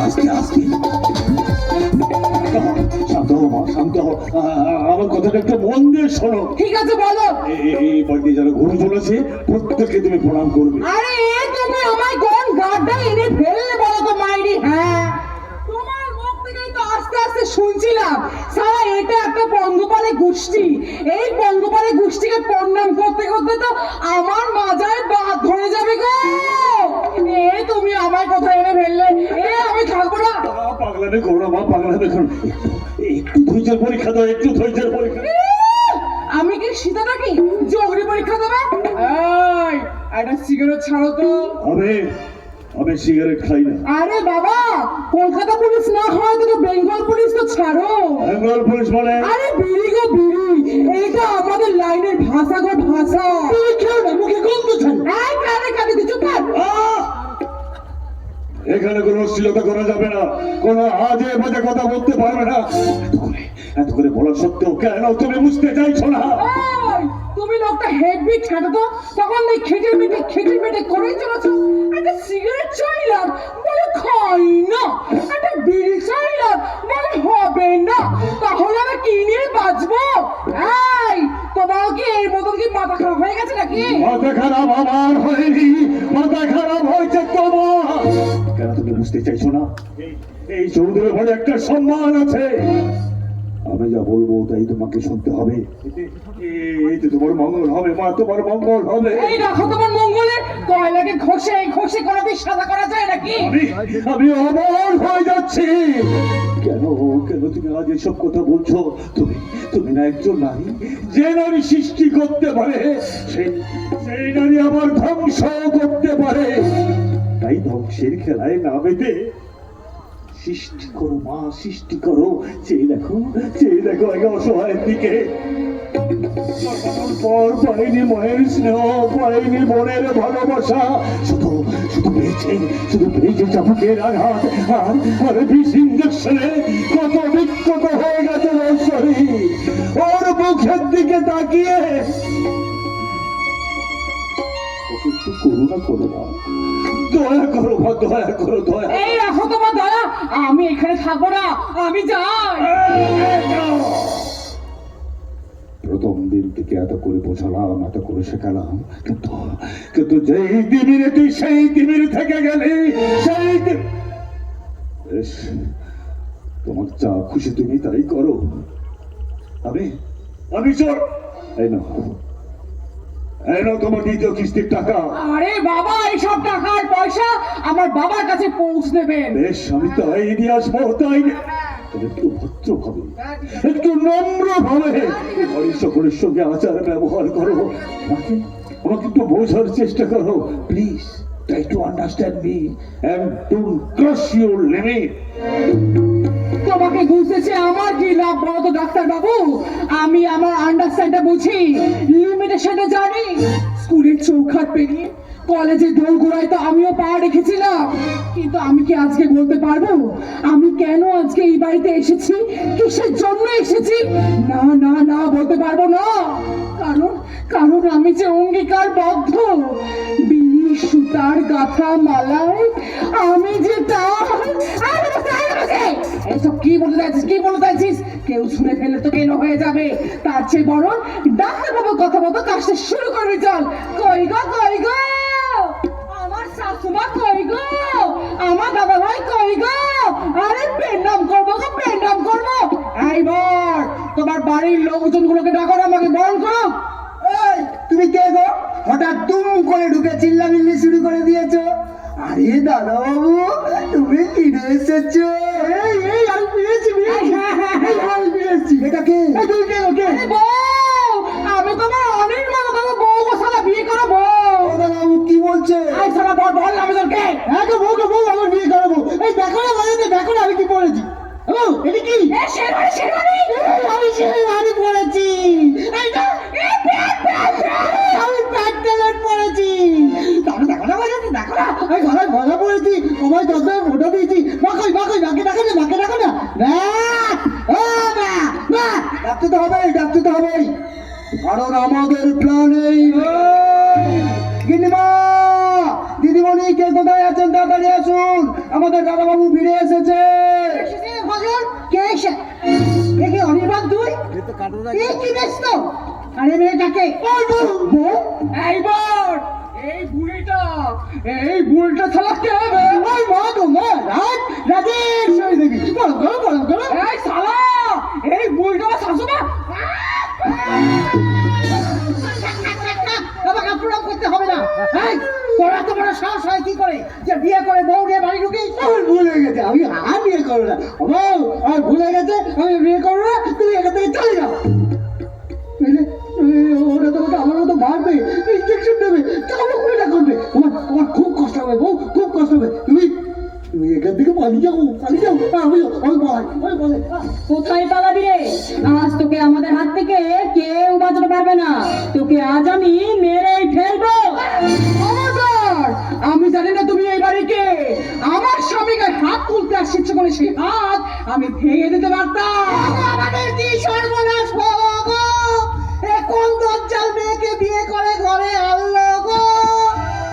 আস্তে আস্তে শান্ত হও মা, শান্ত হও। আমার কথাটা একটু মন দিয়ে শোনো। ঠিক আছে বলো। এই বাড়িতে যারা গরু চলেছে প্রত্যেককে তুমি প্রণাম করবে। আরে তুমি আমায় কোন গাড্ডা এনে ফেললে বলো তো মাইরি? হ্যাঁ, তোমার মুখ থেকেই তো আস্তে আস্তে শুনছিলাম সারা এটা একটা পঙ্গপালে গোষ্ঠী। এই পঙ্গপালে গোষ্ঠীকে প্রণাম করতে করতে তো আমার মাজায় বাদ ধরে যাবে গো। তুমি আমার কথা এনে ফেললে, আমি থাকবো না। পাগলামি করো না মা, পাগলামি করো। একটু ধৈর্যের পরীক্ষা দাও, একটু ধৈর্যের পরীক্ষা। আমি কি সীতা নাকি যে অগ্নি পরীক্ষা দেবে? একটা সিগারেট ছাড়ো তো। আমি সিগারেট খাই না। আরে বাবা, কলকাতা পুলিশ না হয় তো বেঙ্গল পুলিশ তো ছাড়ো। বেঙ্গল পুলিশ মানে? আরে বিড়ি গো বিড়ি, এইটা আমাদের লাইনের ভাষা গো ভাষা। তুই কেউ না, মুখে গন্ধ ছাড়। কানে কানে দিচ্ছ কান। এখানে কোনো অশ্লীলতা করা যাবে না, কোনো আজে বাজে কথা বলতে পারবে না। এত করে বলা সত্ত্বেও কেন তুমি বুঝতে চাইছো না? তুমি লোকটা হেভি ছাড়ো তো, তখন ওই খেটে মেটে করেই চলেছো। একটা সিগারেট চাইলাম বলে খাই না, একটা বিড়ি চাইলাম বলে হবে না, তাহলে আমি কি নিয়ে বাঁচবো? তোমার কি এর মতন কি মাথা খারাপ হয়ে গেছে নাকি? মাথা খারাপ আমার হয়নি, মাথা খারাপ হয়েছে তোমার। কেন তুমি বুঝতে চাইছো না? এই চৌধুরী ঘরে একটা সম্মান আছে। আমি যা বলবো তাই তোমাকে শুনতে হবে। এতে তোমার মঙ্গল হবে মা, তোমার মঙ্গল হবে। এই রাখো তোমার মঙ্গলের কয়লাকে ঘষে ঘষে করাতে সাদা করা যায় নাকি? আমি অমর হয়ে যাচ্ছি। কেন কেন তুমি আজ এসব কথা বলছো? তুমি না একজন নারী, যে নারী সৃষ্টি করতে পারে সেই নারী আবার ধ্বংস করতে পারে। তাই ধ্বংসের খেলায় না বেঁধে সৃষ্টি করো মা, সৃষ্টি করো। চেয়ে দেখো আগে অসহায়ের দিকে। পর পাইনি মায়ের স্নেহ, পাইনি বোনের ভালোবাসা, শুধু পেয়েছে চাপাকের আঘাত আর বিষ ইঞ্জেকশনে কত বিক্ষত হয়ে গেছে ওর শরীর। ওর মুখের দিকে তাকিয়ে একটু করুণা করো মা, দয়া করো মা, দয়া করো, দয়া। এই রাখো তোমার দয়া, আমি এখানে থাকবো না, আমি যাই। প্রথম দিন থেকে এত করে বোঝালাম, এত করে শেখালাম, কিন্তু যেই দিমিরে তুই সেই দিমির থেকে গেলি, সেই বেশ, তোমার যা খুশি তুমি তাই করো। আমি চোর। এই নাও তোমার দ্বিতীয় কিস্তির টাকা। আরে বাবা, এইসব টাকার পয়সা আমার বাবার কাছে পৌঁছ দেবেন। বেশ, আমি তাই নিয়ে আসবো, তাই একটু ভদ্র ভাবে, একটু নম্র ভাবে সকলের সঙ্গে আচার ব্যবহার করো। আমাকে একটু বোঝার চেষ্টা করো, please. Try to understand me and don't cross your limit. তোমাকে বুঝতেছে আমার কি লাভ বলো তো ডাক্তার বাবু? আমি আমার আন্ডারস্ট্যান্ডটা বুঝি, লিমিটেশনটা জানি। স্কুলের চৌখাট পেরিয়ে কলেজে দোলগোড়ায় তো আমিও পা রেখেছিলাম, কিন্তু আমি কি আজকে বলতে পারবো আমি কেন আজকে এই বাড়িতে এসেছি, কিসের জন্য এসেছি? না না না, বলতে পারবো না। কারণ আমি যে অঙ্গীকারবদ্ধ, বিড়ি সুতার গাথা মালায় আমি যে এসব কি বলতে চাইছিস? কেউ শুনে ফেলে তো কেন হয়ে যাবে। তার চেয়ে বরং ডাক্তার বাবু কথা মতো কাজটা শুরু করবি। চল। কই গো আমার শাশুমা, কই গো আমার দাদা ভাই, কই গো? আরে পেন্ডাম করবো। এই বর, তোমার বাড়ির লোকজন গুলোকে ডাকো, আমাকে বরণ করো। তুমি কে গো? হঠাৎ তুম করে ঢুকে চিল্লামিল্লি শুরু করে দিয়েছো। আরে দাদা বাবু, তুমি ফিরে এসেছো। আমি ফিরেছি। এটা কে? আমি তোমার অনেক বউ সালা বিয়ে করো বউ। দাদা বাবু কি বলছে? সালা বল আমি তোর কে? বউ আমার বিয়ে করবো। এই দেখো না আমি কি পড়েছি। এটা কি? শেরওয়ানি। আমি শেরওয়ানি পড়েছি। আমি প্যান্টালন পড়েছি। দেখো না আমি গলা পড়েছি। সবাই দরকার ফটো দিয়েছি। বাকি ডাকে না। ডাকতে তো হবেই। কারণ আমাদের প্ল্যান এই। গিন্নিমা, দিদিমণি কে কোথায় আছেন আসুন, তাড়াতাড়ি আসুন, আমাদের দাদাবাবু ফিরে এসেছে। ভজন কে এসে দেখে অনির্বাণ তুই এই কি ব্যস্ত আরে মেয়েটাকে এইবার এই বুড়িটা ছাড়া কে হবে ওই মা তো মা রাজেশ দেবী বড় করো এই শালা এই বুড়িটা শাশুমা আমাকে প্রণাম করতে হবে না এই তোরা তো বড় সাহস হয় কি করে যে বিয়ে করে বউ নিয়ে বাড়ি ঢুকি ভুলে গেছে, আমি আর বিয়ে করবো না। আমার ভুলে গেছে, আমি বিয়ে করবো না, তুমি এখান থেকে চলে যাও। ওরা তোমাকে আমার মতো মারবে, ইঞ্জেকশন দেবে, চামক মেলা করবে, আমার খুব কষ্ট হবে বউ, খুব কষ্ট হবে। তুমি এখান থেকে পালিয়ে যাও, আমি বলাই। কোথায় পালাবি রে? আজ তোকে আমাদের হাত থেকে কেউ বাঁচাতে পারবে না। তোকে আজ আমি মেরেই ফেলবো। খবরদার! আমি জানি না তুমি এই বাড়িকে আমার স্বামীকে হাত তুলতে আসছে করে সেই হাত আমি ভেঙে দিতে পারতাম আমাদের কি সর্বনাশ হলো গো কোন দজ্জাল মেয়েকে বিয়ে করে ঘরে আনলো গো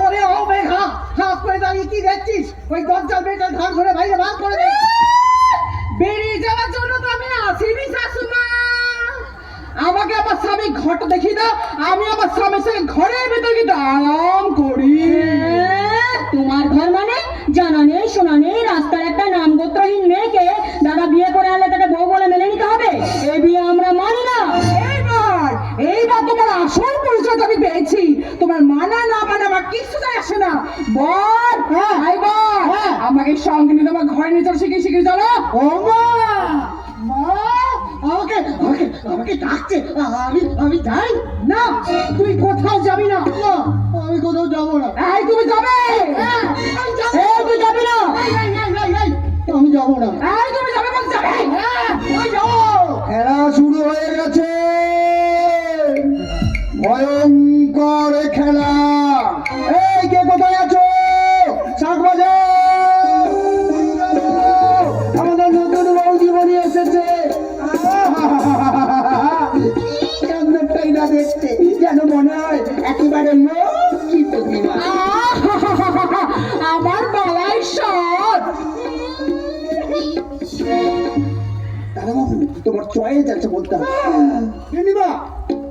ওরে ও মেঘা হাত করে দাঁড়িয়ে কি দেখছিস ওই দজ্জাল মেয়েটার ঘর ধরে বাইরে বার করে দে বেরিয়ে যাওয়ার জন্য তো আমি আসিনি শাশুমা আমাকে আমার স্বামী ঘরটা দেখিয়ে দাও আমি আমার স্বামীর সঙ্গে ঘরের ভেতর কিন্তু আরাম করি তোমার ঘর মানে জানা নেই শোনা নেই রাস্তার একটা নাম গোত্রহীন মেয়েকে দাদা বিয়ে করে আনলে তাকে বউ বলে মেনে নিতে হবে। এই বিয়ে আমরা মানি না। এইবার তোমার আসল পরিচয় আমি পেয়েছি তোমার মানা না মানা আমার কিছু যায় আসে না বল ভাই বল আমাকে সঙ্গে নিয়ে তোমার ঘরে নিয়ে চলো শিখে চলো ও মা, আমাকে আমাকে আমাকে ডাকছে, আমি যাই না তুই কোথাও যাবি না না, আমি কোথাও যাবো না, এই তুমি যাবে এই তুই যাবি না। আমি যাবো না। এই তুমি যাবে বল যাবে ওই যাও খেলা শুরু হয়ে গেছে, ভয়ঙ্কর খেলা। এই কে কোথায় আছো? শাক বাজাও, আমাদের নতুন বৌদিমণি এসেছে। কি সুন্দরটাই না দেখতে, যেন মনে হয় একেবারে লক্ষ্মী প্রতিমা। আমার বালাই সব দাদাবাবু, তোমার চয়েস আছে বলতে হবে। নিবা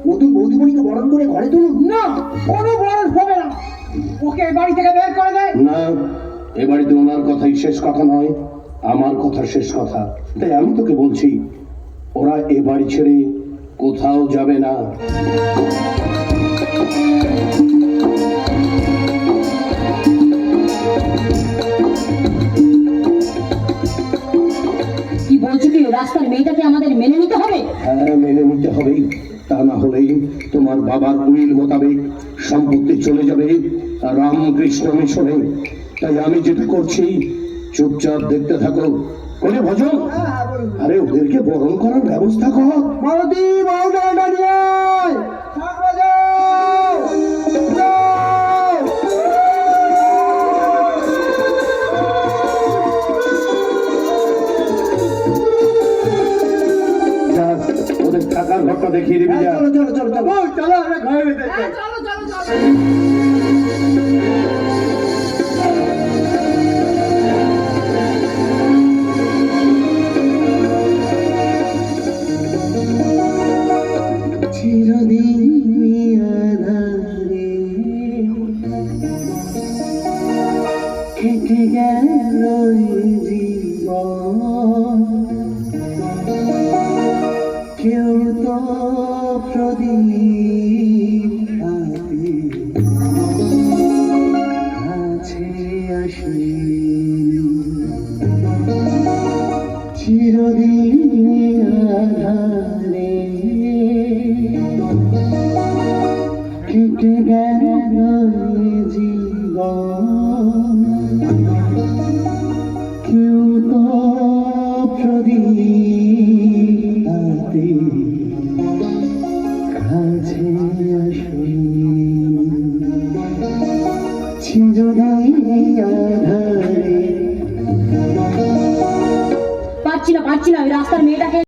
নতুন বৌদিমণিকে বরণ করে ঘরে তুলুন। না কোনো বরণ হবে না ওকে এই বাড়ি থেকে বের করে দে না, এ বাড়িতে ওনার কথাই শেষ কথা নয়, আমার কথা শেষ কথা। তাই আমি তোকে বলছি, ওরা এ বাড়ি ছেড়ে কোথাও যাবে না। কি বলছো কি? রাস্তার মেয়েটাকে আমাদের মেনে নিতে হবে? হ্যাঁ, মেনে নিতে হবেই, তা না হলেই তোমার বাবার উইল মোতাবেক সম্পত্তি চলে যাবে রামকৃষ্ণ মিশনে। তাই আমি যেটা করছি চুপচাপ দেখতে থাকো। কোনে ভজন, আরে ওদেরকে বরণ করার ব্যবস্থা কর। মালতী বউটা দাঁড়িয়ে শাক বাজাও, যাও। যা, ওদের থাকার ঘরটা দেখিয়ে দিবি। যা, চলো চলো চলো চলো চলো, আমরা ঘরে যেতে চাই। চলো চলো চলো চিরদিন আঁধারে কেটে গেল জীবন, কেউ তো প্রদীপ হাতে কাছে আসে। চিরদিন আঁধারে কেটে গেল জীবন, কেউ তো প্রদীপ হাতে কাছে আসে। চিরদিন আঁধারে পারছি না ওই রাস্তার মেয়েটাকে